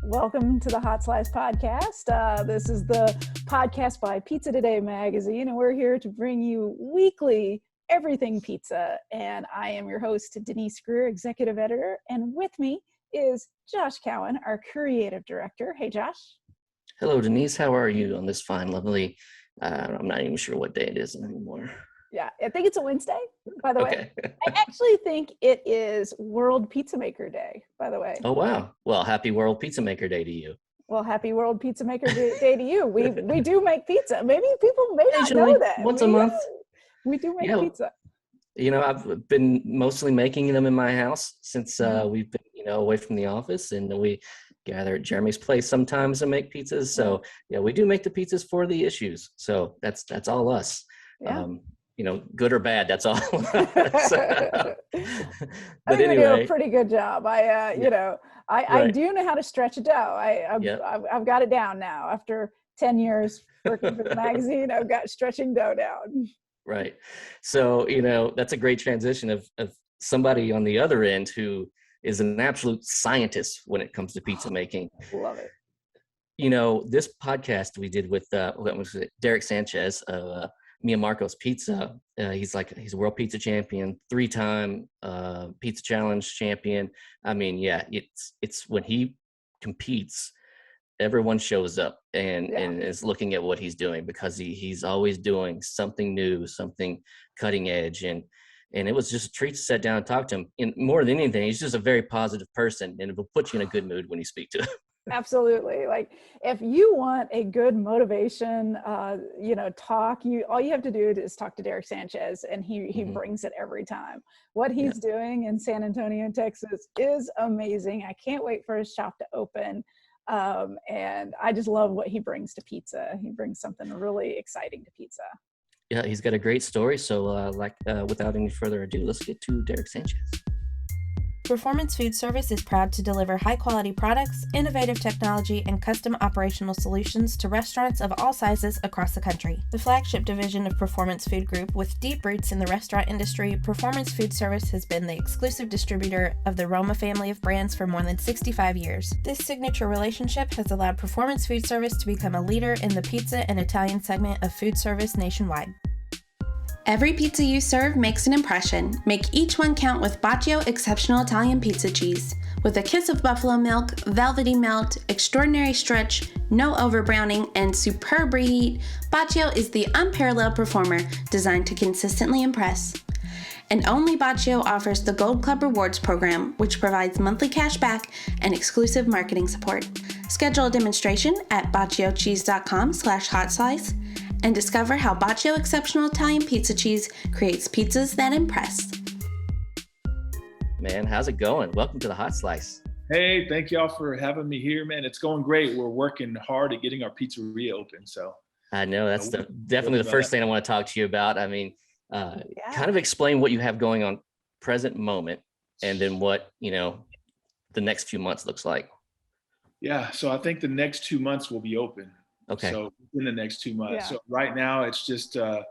Welcome to the Hot Slice podcast. This is the podcast by Pizza Today magazine, and we're here to bring you weekly everything pizza. And I am your host, Denise Greer, executive editor, and with me is Josh Cowan, our creative director. Hey, Josh. Hello, Denise. How are you on this fine, lovely, I'm not even sure what day it is anymore. Yeah, I think it's a Wednesday, by the way. Okay. I actually think it is World Pizza Maker Day, by the way. Oh, wow. Well, happy World Pizza Maker Day to you. Well, happy World Pizza Maker Day to you. We do make pizza. Maybe people may not know that. Once a month. We do make pizza. You know, I've been mostly making them in my house since we've been, away from the office, and we gather at Jeremy's place sometimes and make pizzas. So, yeah, we do make the pizzas for the issues. So that's all us. Yeah. Good or bad, that's all. But I think we do a pretty good job. I do know how to stretch a dough. I've got it down now. After 10 years working for the magazine, I've got stretching dough down. Right. So, that's a great transition of somebody on the other end who is an absolute scientist when it comes to pizza making. Love it. This podcast we did with Derek Sanchez, Mia Marco's Pizza. He's a world pizza champion, 3-time pizza challenge champion. I mean, yeah, it's when he competes, everyone shows up and is looking at what he's doing, because he's always doing something new, something cutting edge. And it was just a treat to sit down and talk to him. And more than anything, he's just a very positive person, and it will put you in a good mood when you speak to him. Absolutely. Like, if you want a good motivation, talk, all you have to do is talk to Derek Sanchez, and he brings it every time. What he's doing in San Antonio, Texas is amazing. I can't wait for his shop to open. And I just love what he brings to pizza. He brings something really exciting to pizza. Yeah, he's got a great story. So without any further ado, let's get to Derek Sanchez. Performance Food Service is proud to deliver high-quality products, innovative technology, and custom operational solutions to restaurants of all sizes across the country. The flagship division of Performance Food Group, with deep roots in the restaurant industry, Performance Food Service has been the exclusive distributor of the Roma family of brands for more than 65 years. This signature relationship has allowed Performance Food Service to become a leader in the pizza and Italian segment of food service nationwide. Every pizza you serve makes an impression. Make each one count with Bacio Exceptional Italian Pizza Cheese. With a kiss of buffalo milk, velvety melt, extraordinary stretch, no overbrowning, and superb reheat, Bacio is the unparalleled performer designed to consistently impress. And only Bacio offers the Gold Club Rewards program, which provides monthly cash back and exclusive marketing support. Schedule a demonstration at baciocheese.com/hotslice and discover how Bacio Exceptional Italian Pizza Cheese creates pizzas that impress. Man, how's it going? Welcome to the Hot Slice. Hey, thank y'all for having me here, man. It's going great. We're working hard at getting our pizzeria open. So I know that's definitely the first thing I want to talk to you about. I mean, kind of explain what you have going on present moment, and then what, the next few months looks like. Yeah. So I think the next 2 months will be open. Okay. So in the next 2 months. Yeah. So right now it's just, the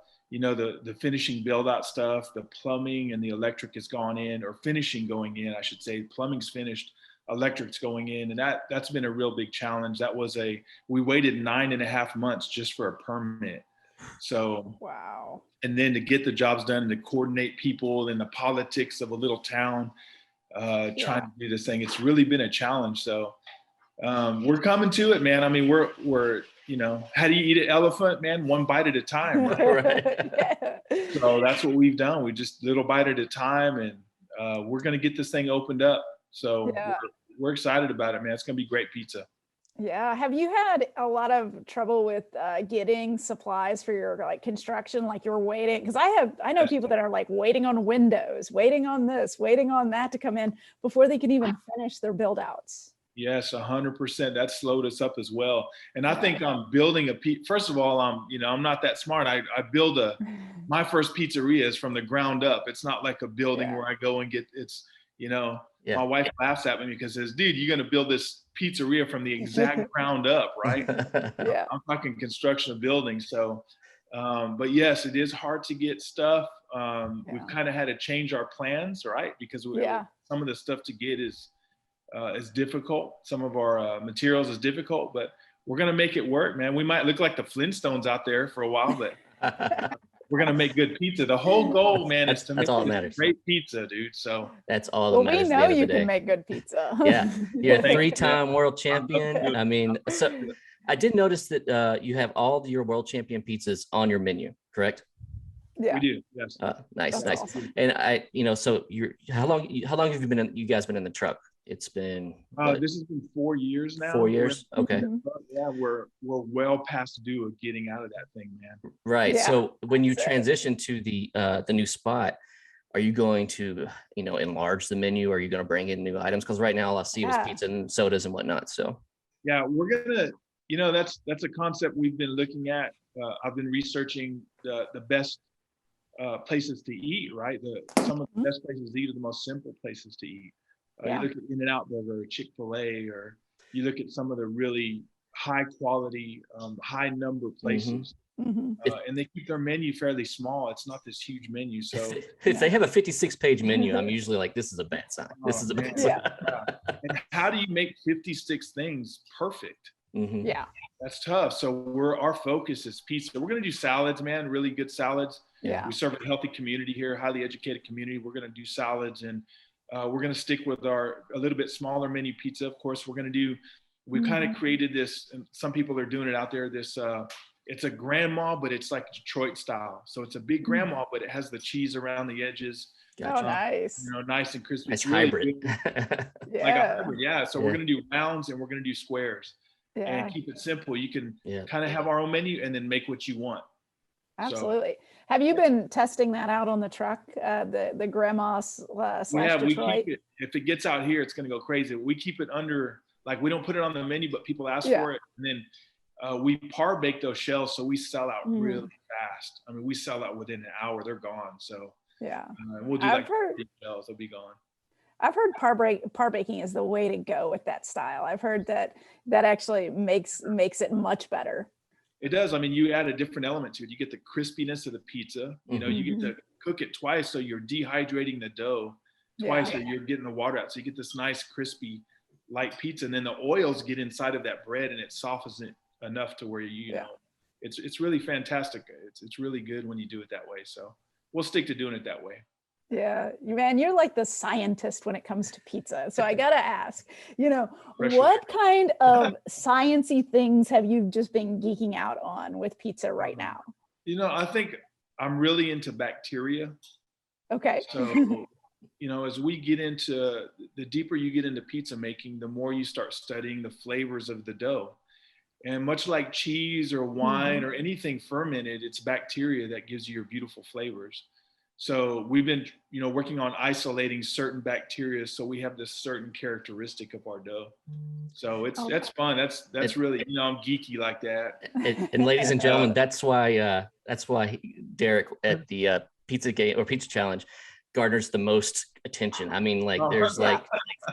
finishing build out stuff, the plumbing and the electric has gone in, or finishing going in, I should say. Plumbing's finished, electric's going in. And that's been a real big challenge. We waited 9.5 months just for a permit. So, wow. And then to get the jobs done and to coordinate people and the politics of a little town, trying to do this thing, it's really been a challenge. So we're coming to it, man. I mean, we're how do you eat an elephant, man? One bite at a time, right? So that's what we've done. We just little bite at a time, and we're going to get this thing opened up. So we're excited about it, man. It's going to be great pizza. Yeah. Have you had a lot of trouble with getting supplies for your construction? Like, you're waiting, because I know people that are waiting on windows, waiting on this, waiting on that to come in before they can even finish their build outs. Yes, 100%. That slowed us up as well. And I think I'm building first of all, I'm not that smart. I build my first pizzeria is from the ground up. It's not like a building where I go and get, my wife laughs at me because says, dude, you're going to build this pizzeria from the exact ground up, right? Yeah. I'm talking construction of buildings. So, but yes, it is hard to get stuff. We've kind of had to change our plans, right? Because some of the stuff to get is, is difficult. Some of our materials is difficult, but we're going to make it work, man. We might look like the Flintstones out there for a while, but we're going to make good pizza. The whole goal, man, is to make all that matters. great pizza, dude. So that's all that matters. We know you can make good pizza. Yeah. You're a 3-time world champion. I mean, so I did notice that you have all your world champion pizzas on your menu, correct? Yeah, we do. Yes. Nice. Awesome. And so how long have you guys been in the truck? It's been this has been 4 years now. 4 years. Okay. Yeah, we're well past due of getting out of that thing, man. Right. Yeah. So when you transition to the new spot, are you going to enlarge the menu? Are you going to bring in new items? Because right now all I see is pizza and sodas and whatnot. So yeah, we're gonna. That's a concept we've been looking at. I've been researching the best places to eat. Right. Some of the best places to eat are the most simple places to eat. You look at In-N-Out Burger, or Chick-fil-A, or you look at some of the really high quality, high number places, and they keep their menu fairly small. It's not this huge menu. So if they have a 56-page menu, I'm usually like, this is a bad sign. This is a bad sign. And how do you make 56 things perfect? Yeah, that's tough. So our focus is pizza. We're going to do salads, man, really good salads. Yeah, we serve a healthy community here, highly educated community. We're going to do salads, and we're going to stick with a little bit smaller menu pizza. Of course, we kind of created this, and some people are doing it out there. It's a grandma, but it's like Detroit style. So it's a big grandma, but it has the cheese around the edges. Gotcha. Oh, nice. Nice and crispy. It's really hybrid. Like a hybrid, yeah. So we're going to do rounds and we're going to do squares. And keep it simple. You can kind of have our own menu and then make what you want. Absolutely. So, have you been testing that out on the truck, the grandma slash Detroit? We keep it. If it gets out here, it's going to go crazy. We keep it under, like, we don't put it on the menu, but people ask for it. And then we par bake those shells, so we sell out really fast. I mean, we sell out within an hour. They're gone. So we'll do shells. They'll be gone. I've heard par baking is the way to go with that style. I've heard that actually makes it much better. It does. I mean, you add a different element to it. You get the crispiness of the pizza. You get to cook it twice, so you're dehydrating the dough twice, so you're getting the water out. So you get this nice, crispy, light pizza, and then the oils get inside of that bread, and it softens it enough to where you know it's really fantastic. It's really good when you do it that way. So we'll stick to doing it that way. Yeah, man, you're like the scientist when it comes to pizza. So I gotta ask, what kind of sciencey things have you just been geeking out on with pizza right now? I think I'm really into bacteria. Okay. So, as we get into, the deeper you get into pizza making, the more you start studying the flavors of the dough. And much like cheese or wine or anything fermented, it's bacteria that gives you your beautiful flavors. So we've been, working on isolating certain bacteria, so we have this certain characteristic of our dough. So that's fun. That's really, I'm geeky like that. And ladies and gentlemen, that's why Derek at the Pizza Game or Pizza Challenge garners the most attention. I mean, there's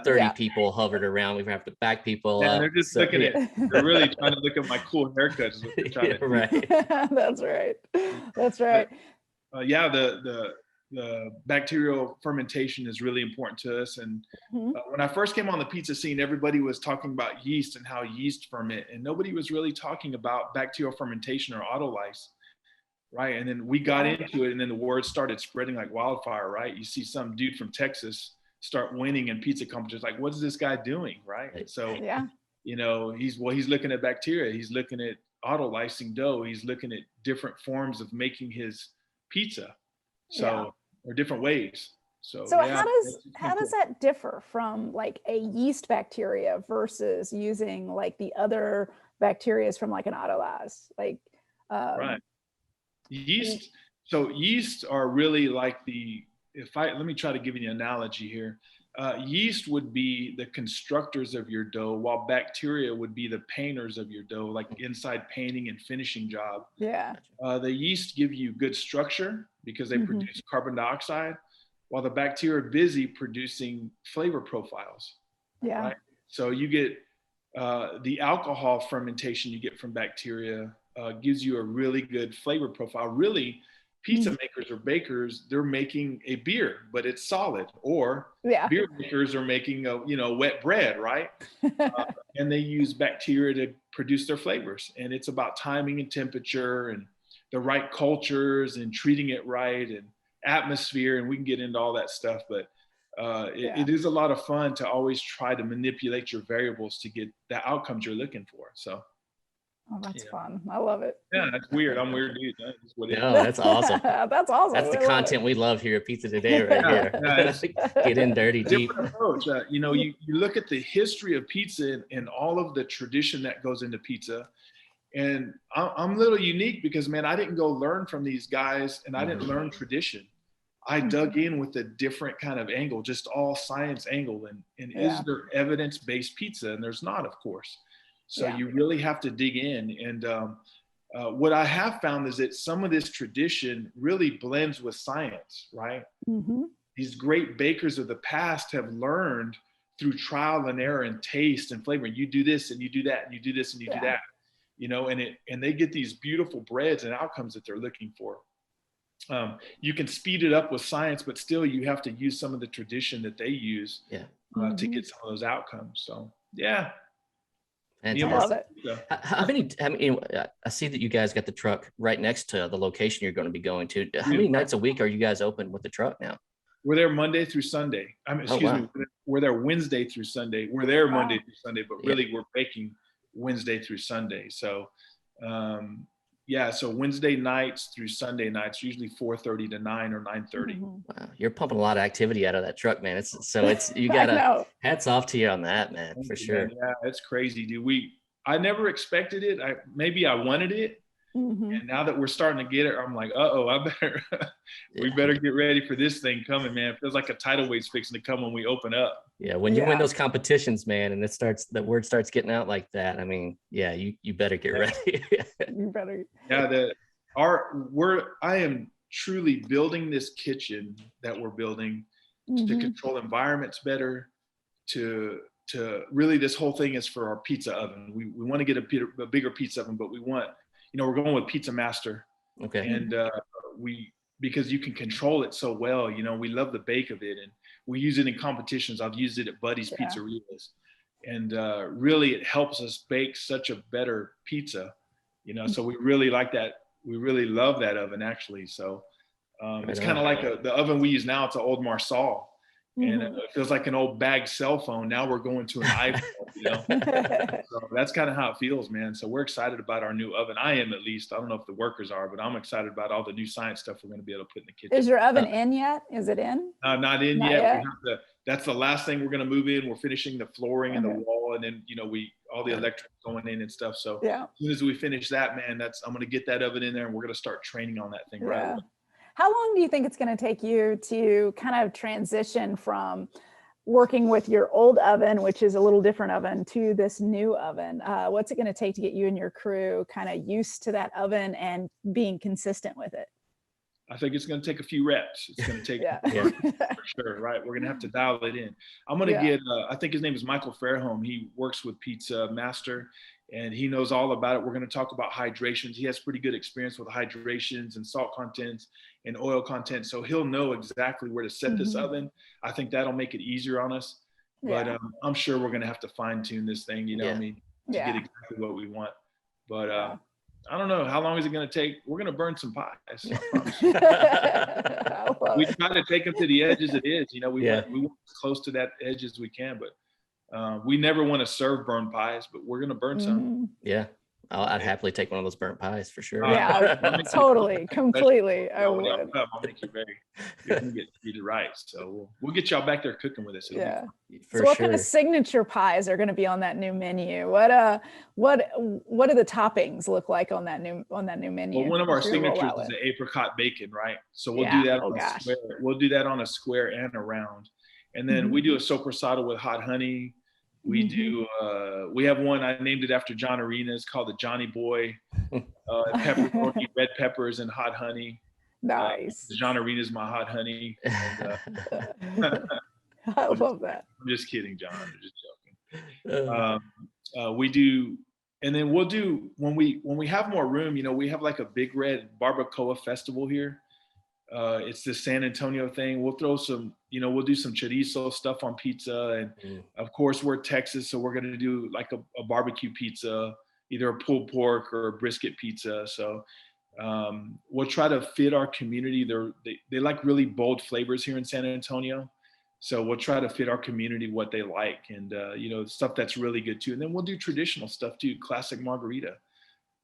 30 people hovered around. We have to back people up. They're just looking at. They're really trying to look at my cool haircuts. Is what they're trying to right. That's right. That's right. The bacterial fermentation is really important to us. And when I first came on the pizza scene, everybody was talking about yeast and how yeast ferment, and nobody was really talking about bacterial fermentation or autolysis, right? And then we got into it, and then the word started spreading like wildfire, right? You see some dude from Texas start winning in pizza competitions, like, what is this guy doing, right? So, he's looking at bacteria, he's looking at autolysing dough, he's looking at different forms of making his pizza, or different ways. So how does that differ from like a yeast bacteria versus using like the other bacteria from like an autolyse? Right. Yeast. So yeast are really like let me try to give you an analogy here. Yeast would be the constructors of your dough, while bacteria would be the painters of your dough, like inside painting and finishing job. Yeah. The yeast give you good structure because they produce carbon dioxide, while the bacteria are busy producing flavor profiles. Yeah. Right? So you get the alcohol fermentation you get from bacteria gives you a really good flavor profile. Really, pizza makers or bakers, they're making a beer, but it's solid. Or beer makers are making wet bread, right? And they use bacteria to produce their flavors. And it's about timing and temperature and the right cultures and treating it right and atmosphere. And we can get into all that stuff, but it is a lot of fun to always try to manipulate your variables to get the outcomes you're looking for. So. Oh, that's fun. I love it. Yeah, that's weird. I'm weird, dude. That's what it is. No, that's awesome. That's awesome. That's the content we love here at Pizza Today right here. Get in dirty deep. Approach. You look at the history of pizza and all of the tradition that goes into pizza. And I'm a little unique because, man, I didn't go learn from these guys and I didn't learn tradition. I dug in with a different kind of angle, just all science angle. And is there evidence-based pizza? And there's not, of course. So you really have to dig in. And what I have found is that some of this tradition really blends with science, right? These great bakers of the past have learned through trial and error and taste and flavor. You do this and you do that and you do this and you do that, and they get these beautiful breads and outcomes that they're looking for. You can speed it up with science, but still you have to use some of the tradition that they use to get some of those outcomes. So, yeah. And I love it. How many, I see that you guys got the truck right next to the location you're going to be going to. How many nights a week are you guys open with the truck now? We're there Monday through Sunday. Excuse me. We're there Wednesday through Sunday. We're there Monday through Sunday, but really we're baking Wednesday through Sunday. So, so Wednesday nights through Sunday nights, usually 4:30 to 9 or 9:30. Wow, you're pumping a lot of activity out of that truck, man. You got hats off to you on that, man, for sure. Yeah, it's crazy, dude. I never expected it. Maybe I wanted it, and now that we're starting to get it, I'm like, we better get ready for this thing coming, man. It feels like a tidal wave's fixing to come when we open up. Yeah, when you win those competitions, man, and the word starts getting out like that, I mean, you better get ready. You better. Yeah, I am truly building this kitchen that we're building to control environments better. To really, this whole thing is for our pizza oven. We want to get a bigger pizza oven, but we want, we're going with Pizza Master. Okay. And because you can control it so well, we love the bake of it, and we use it in competitions. I've used it at Buddy's Pizzerias, and really it helps us bake such a better pizza, so we really like that. We really love that oven, actually. So it's kind of like the oven we use now. It's an old Marsal. And it feels like an old bag cell phone. Now we're going to an iPhone, So that's kind of how it feels, man. So we're excited about our new oven. I am, at least. I don't know if the workers are, but I'm excited about all the new science stuff we're going to be able to put in the kitchen. Is your oven in yet? Is it in? Not in yet. That's the last thing we're going to move in. We're finishing the flooring and the wall, and then all the electric going in and stuff. So as soon as we finish that, man, I'm going to get that oven in there, and we're going to start training on that thing right away. How long do you think it's going to take you to kind of transition from working with your old oven, which is a little different oven, to this new oven? What's it going to take to get you and your crew kind of used to that oven and being consistent with it? I think it's going to take a few reps. It's going to take for sure, right? We're going to have to dial it in. I'm going to get, I think his name is Michael Fairholm. He works with Pizza Master, and he knows all about it. We're going to talk about hydrations. He has pretty good experience with hydrations and salt contents and oil content. So he'll know exactly where to set this oven. I think that'll make it easier on us. But I'm sure we're going to have to fine tune this thing, to get exactly what we want. But I don't know. How long is it going to take? We're going to burn some pies. We try to take them to the edge as it is. We want as close to that edge as we can, but we never want to serve burnt pies, but we're going to burn some. Yeah. I'd happily take one of those burnt pies for sure. Yeah, totally, completely. I would. I'll make you ready. You're gonna get it right. So we'll get y'all back there cooking with us. So what kind of signature pies are going to be on that new menu? What do the toppings look like on that new menu? Well, one of our signatures is the apricot bacon, right? So we'll do that on a square. We'll do that on a square and a round, and then we do a sopressata with hot honey. We do. We have one. I named it after John Arenas, called the Johnny Boy. Peppercorn, red peppers, and hot honey. Nice. John Arenas, my hot honey. And, I love that. I'm just kidding, John. I'm just joking. We do, and then we'll do when we have more room. We have like a big red barbacoa festival here. It's the San Antonio thing. We'll throw some, we'll do some chorizo stuff on pizza. And of course we're Texas, so we're going to do like a barbecue pizza, either a pulled pork or a brisket pizza. So we'll try to fit our community. They like really bold flavors here in San Antonio. So we'll try to fit our community what they like, and stuff that's really good too. And then we'll do traditional stuff too, classic margarita,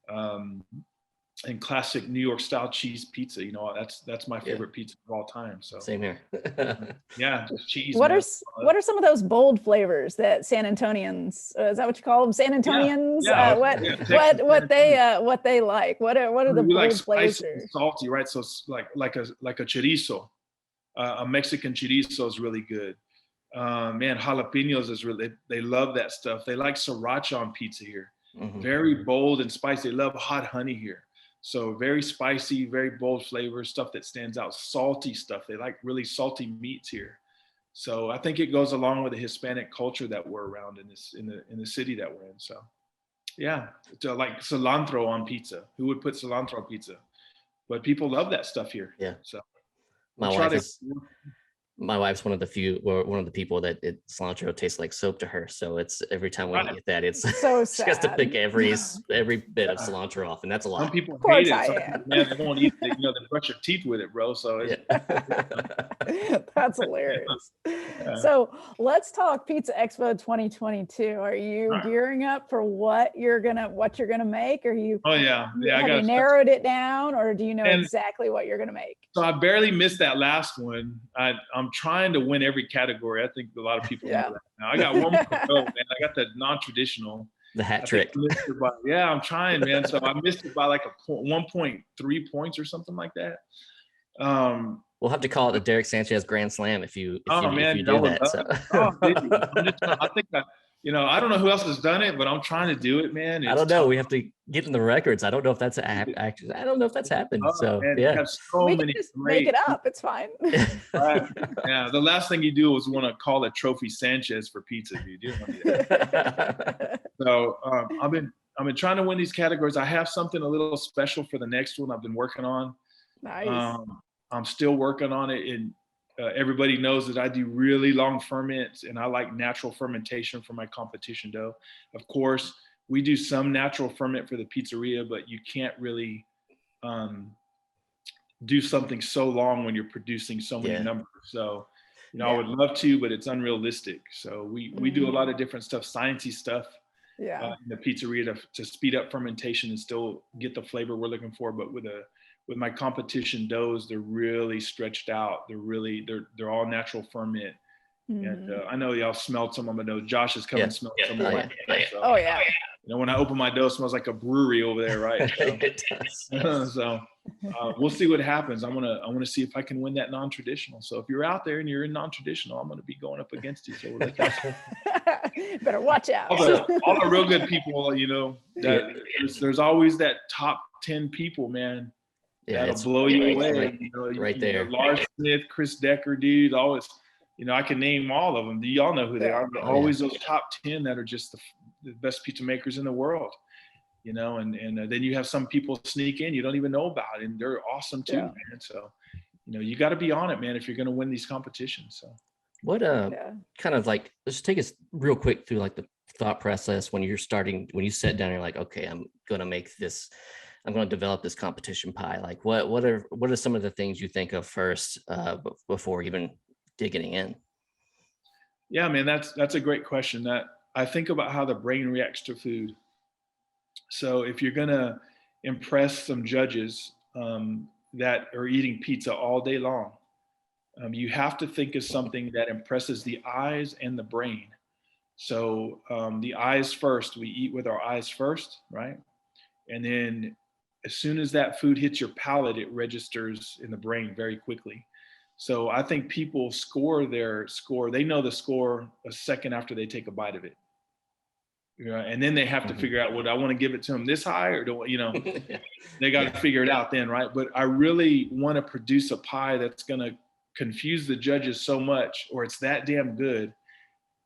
and classic New York style cheese pizza. That's my favorite pizza of all time. So same here. Yeah, just cheese. What are some of those bold flavors that San Antonians, is that what you call them, San Antonians? What they like? What are the bold like flavors? Salty, right? So like a chorizo. A Mexican chorizo is really good. Man, jalapenos is really, they love that stuff. They like sriracha on pizza here. Very bold and spicy. They love hot honey here. So very spicy, very bold flavors, stuff that stands out. Salty stuff. They like really salty meats here. So I think it goes along with the Hispanic culture that we're around in the city that we're in. So yeah, like cilantro on pizza. Who would put cilantro on pizza? But people love that stuff here. Yeah. So my wife's one of the people that cilantro tastes like soap to her. So it's every time we get that, it's so she has to pick every bit of cilantro off, and that's a lot. Some people hate it. Man, they won't eat it. They brush your teeth with it, bro. So that's hilarious. So let's talk Pizza Expo 2022. Are you gearing up for what you're gonna make? Are you? Oh yeah. Have you narrowed it down, or do you know exactly what you're gonna make? So I barely missed that last one. I'm trying to win every category. I think a lot of people know that now. I got one more to go, man. I got the non-traditional. The hat trick. I'm trying, man. So I missed it by like 1.3 points or something like that. We'll have to call it the Derek Sanchez Grand Slam if you do that. So. I think I don't know who else has done it, but I'm trying to do it, man. I don't know. We have to get in the records. I don't know if that's actually. I don't know if that's happened. So man, yeah, have so we many can just make it up. It's fine. Yeah, the last thing you do is want to call a trophy Sanchez for pizza, dude. You don't want to do that. So I've been trying to win these categories. I have something a little special for the next one I've been working on. Nice. I'm still working on it, and everybody knows that I do really long ferments, and I like natural fermentation for my competition dough. Of course, we do some natural ferment for the pizzeria, but you can't really do something so long when you're producing so many numbers. So, I would love to, but it's unrealistic. So we do a lot of different stuff, sciencey stuff in the pizzeria to speed up fermentation and still get the flavor we're looking for. But with my competition doughs, they're really stretched out. They're all natural ferment. And I know y'all smelled some of them. I know Josh has come and smelled some of them. So, oh yeah. When I open my dough, it smells like a brewery over there, right? So, we'll see what happens. I want to see if I can win that non-traditional. So if you're out there and you're in non-traditional, I'm going to be going up against you. So better watch out. All the real good people, there's always that top 10 people, man. That'll blow you away. Right there. Lars Smith, Chris Decker, dude. Always, I can name all of them. Y'all know who they are. But always those top 10 that are just the best pizza makers in the world. And then you have some people sneak in you don't even know about, and they're awesome too, man. So, you got to be on it, man, if you're going to win these competitions. So, what kind of like, let's take us real quick through like the thought process when you sat down and you're like, okay, I'm going to develop this competition pie. Like what are some of the things you think of first before even digging in? Yeah, man, that's a great question. That I think about how the brain reacts to food. So if you're going to impress some judges that are eating pizza all day long, you have to think of something that impresses the eyes and the brain. So the eyes first, we eat with our eyes first, right? And then as soon as that food hits your palate, it registers in the brain very quickly. So I think people score their score. They know the score a second after they take a bite of it. And then they have to figure out, I want to give it to them this high, or they got to figure it out then, right? But I really want to produce a pie that's going to confuse the judges so much, or it's that damn good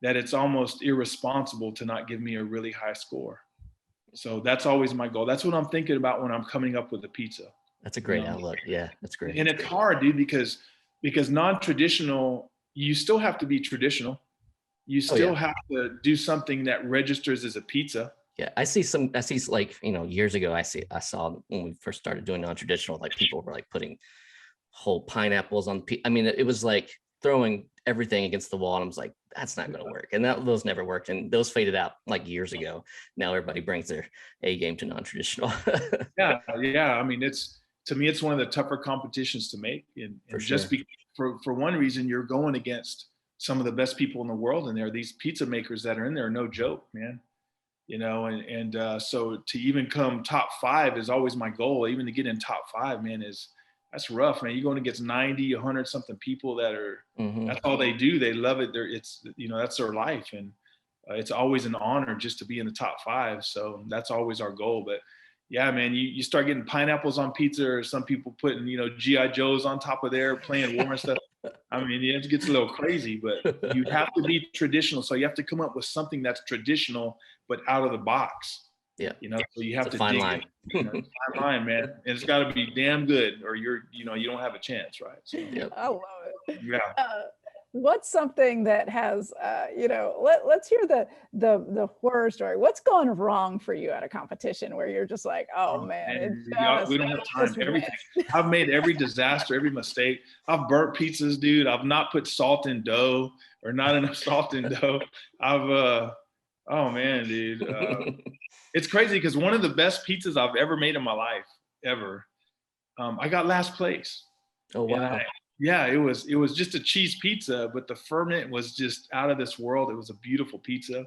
that it's almost irresponsible to not give me a really high score. So that's always my goal. That's what I'm thinking about when I'm coming up with a pizza. That's a great outlook. Yeah, that's great. And it's hard, dude, because non-traditional, you still have to be traditional. You still have to do something that registers as a pizza. Yeah, I see like, years ago, I saw when we first started doing non-traditional, like people were like putting whole pineapples on I mean, it was like throwing everything against the wall, and I was like, that's not going to work. And those never worked, and those faded out like years ago. Now everybody brings their A game to non-traditional. yeah. I mean, to me, it's one of the tougher competitions to make, and just for one reason, you're going against some of the best people in the world in there. These pizza makers that are in there are no joke, man. So to even come top 5 is always my goal. Even to get in top 5, man, that's rough, man. You're going against 90, 100 something people that are, that's all they do. They love it. That's their life. And it's always an honor just to be in the top 5. So that's always our goal. But yeah, man, you start getting pineapples on pizza, or some people putting, G.I. Joes on top of there playing war and stuff. I mean, it gets a little crazy, but you have to be traditional. So you have to come up with something that's traditional, but out of the box. Yeah. So you have to fine dig line. fine line, man. And it's got to be damn good, or you don't have a chance, right? So, I love it. Yeah. What's something that has, let's hear the horror story. What's gone wrong for you at a competition where you're just like, man, we don't have time. Everything. I've made every disaster, every mistake. I've burnt pizzas, dude. I've not put salt in dough, or not enough salt in dough. Oh man, dude. It's crazy because one of the best pizzas I've ever made in my life, ever, I got last place. Oh wow. Yeah, it was just a cheese pizza, but the ferment was just out of this world. It was a beautiful pizza.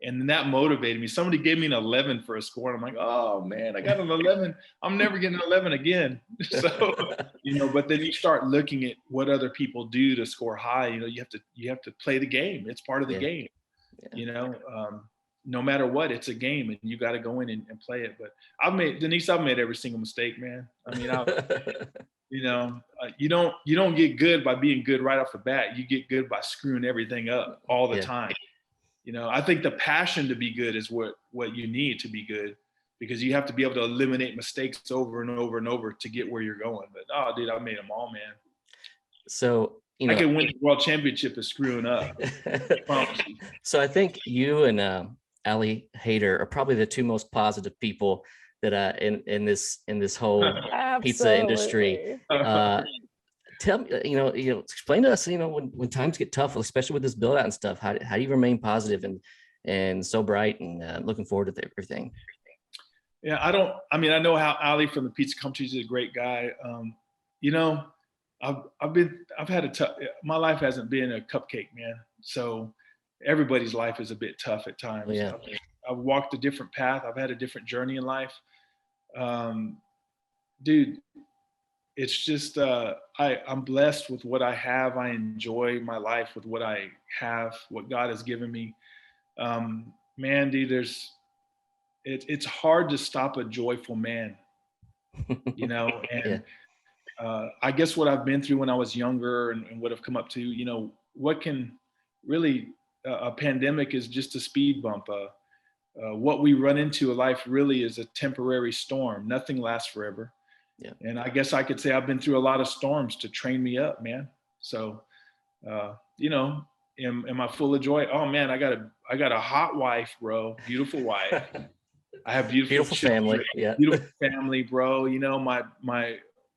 And then that motivated me. Somebody gave me an 11 for a score. And I'm like, oh man, I got an 11. I'm never getting an 11 again. So, but then you start looking at what other people do to score high. You have to play the game. It's part of the game. Yeah. No matter what, it's a game, and you got to go in and play it. But I've made every single mistake, man. I mean, you don't get good by being good right off the bat. You get good by screwing everything up all the time. I think the passion to be good is what you need to be good, because you have to be able to eliminate mistakes over and over and over to get where you're going. But dude, I made them all, man. So I can win the world championship of screwing up. So I think you and Ali Hader are probably the two most positive people that in this whole pizza industry. Tell me, explain to us, when times get tough, especially with this build out and stuff, how do you remain positive and so bright and looking forward to everything? Yeah, I know how Ali from the Pizza Company is a great guy. I've had a tough, my life hasn't been a cupcake, man. So everybody's life is a bit tough at times. Oh, yeah. I've walked a different path. I've had a different journey in life. Dude, it's just, I'm blessed with what I have. I enjoy my life with what I have, what God has given me. Man, dude, it's hard to stop a joyful man, and I guess what I've been through when I was younger and what I've come up to, what can really, a pandemic is just a speed bump. What we run into in life really is a temporary storm. Nothing lasts forever. Yeah. And I guess I could say I've been through a lot of storms to train me up, man. So, am I full of joy? Oh man, I got a hot wife, bro. Beautiful wife. I have beautiful family. Yeah. Beautiful family, bro.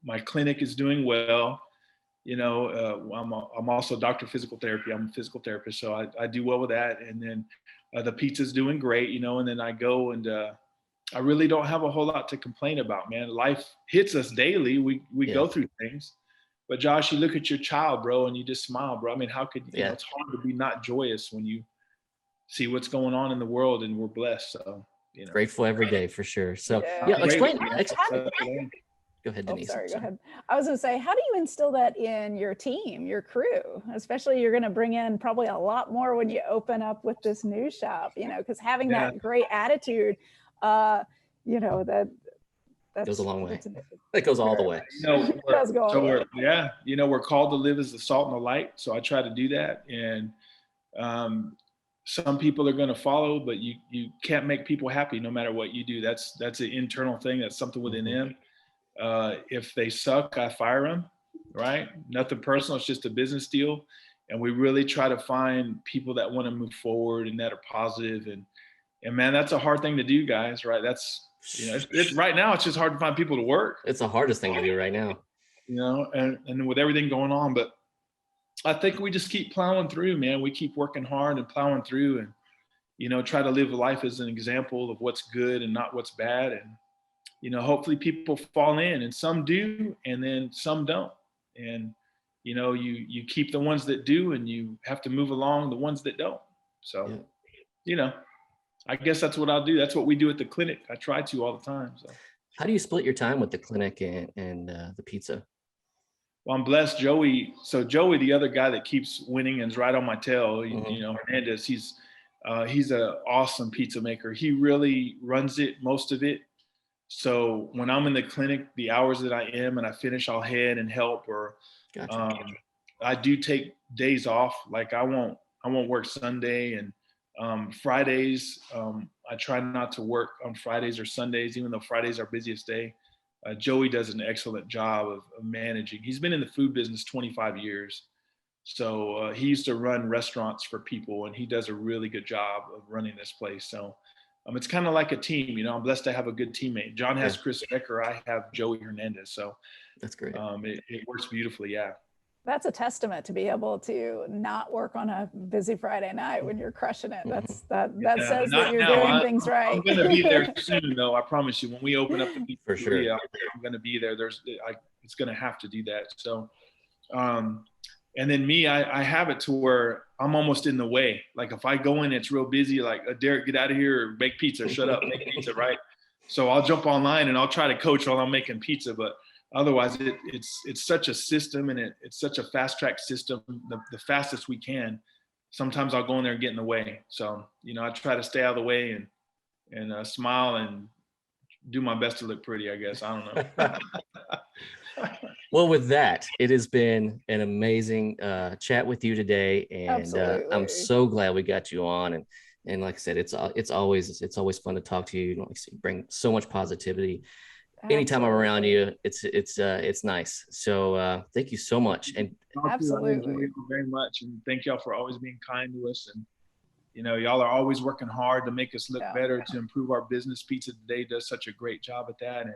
My clinic is doing well. I'm also a doctor of physical therapy. I'm a physical therapist, so I do well with that. And then the pizza's doing great, and then I go and I really don't have a whole lot to complain about, man. Life hits us daily. We go through things. But Josh, you look at your child, bro, and you just smile, bro. I mean, how could you know, it's hard to be not joyous when you see what's going on in the world, and we're blessed. So, grateful every day for sure. So explain. Go ahead, Denise. Sorry, go ahead. I was going to say, how do you instill that in your team, your crew? Especially you're going to bring in probably a lot more when you open up with this new shop, because having that great attitude, that goes a long way. It goes all the way. We're called to live as the salt and the light. So I try to do that. And some people are going to follow, but you can't make people happy no matter what you do. That's an internal thing. That's something within them. If they suck, I fire them, right? Nothing personal. It's just a business deal. And we really try to find people that want to move forward and that are positive. And man, that's a hard thing to do, guys, right? That's, it's right now, it's just hard to find people to work. It's the hardest thing to do right now. And with everything going on, but I think we just keep plowing through, man. We keep working hard and plowing through and, try to live life as an example of what's good and not what's bad. And, hopefully people fall in, and some do, and then some don't. And, you keep the ones that do, and you have to move along the ones that don't. So, I guess that's what I'll do. That's what we do at the clinic. I try to all the time. So, how do you split your time with the clinic and the pizza? Well, I'm blessed. Joey, the other guy that keeps winning and is right on my tail, Hernandez, he's an awesome pizza maker. He really runs it, most of it. So when I'm in the clinic, the hours that I am and I finish, I'll head and help, or Gotcha. I do take days off. Like I won't work Sunday, and Fridays. I try not to work on Fridays or Sundays, even though Friday's our busiest day. Joey does an excellent job of managing. He's been in the food business 25 years. So he used to run restaurants for people, and he does a really good job of running this place. So it's kind of like a team, I'm blessed to have a good teammate. John has Chris Becker. I have Joey Hernandez. So that's great. It works beautifully. Yeah. That's a testament to be able to not work on a busy Friday night when you're crushing it. That says that you're doing things right. I'm going to be there soon, though. I promise you. When we open up the pizza, for sure, I'm going to be there. It's going to have to do that. So, and then me, I have it to where I'm almost in the way. Like if I go in, it's real busy. Like Derek, get out of here, or make pizza. Shut up, make pizza, right? So I'll jump online and I'll try to coach while I'm making pizza, but. Otherwise, it's such a system, and it's such a fast track system. The fastest we can. Sometimes I'll go in there and get in the way. So I try to stay out of the way and smile and do my best to look pretty. I guess I don't know. Well, with that, it has been an amazing chat with you today, and I'm so glad we got you on. And like I said, it's always fun to talk to you. You bring so much positivity. Anytime I'm around you, it's nice. So thank you so much. And absolutely, I enjoy you very much, and thank y'all for always being kind to us. And y'all are always working hard to make us look better, to improve our business. Pizza Today does such a great job at that, and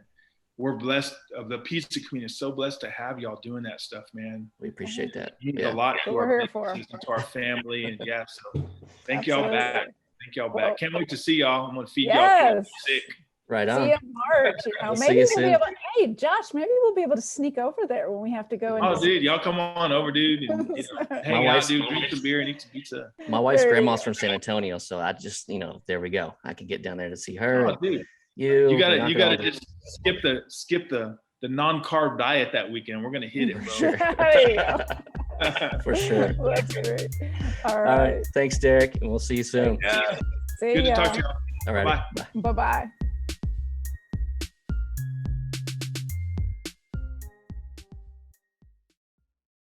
we're blessed. The pizza community is so blessed to have y'all doing that stuff, man. We appreciate that. It means a lot to our family, and so thank y'all back. Thank y'all back. Can't wait to see y'all. I'm gonna feed y'all sick. Right on. See you in March. Maybe we'll be able. Hey, Josh, maybe we'll be able to sneak over there when we have to go. Oh, dude, y'all come on over, dude. And, hang out, dude. Drink some beer and eat some pizza. My wife's grandma's from San Antonio, so I just, there we go. I can get down there to see her. Oh, dude. You gotta just skip the non-carb diet that weekend. We're gonna hit it, bro. Sure. There you go. For sure. That's great. All right. Thanks, Derek, and we'll see you soon. Yeah. See Good ya. to talk to you. All right. Bye. Bye-bye.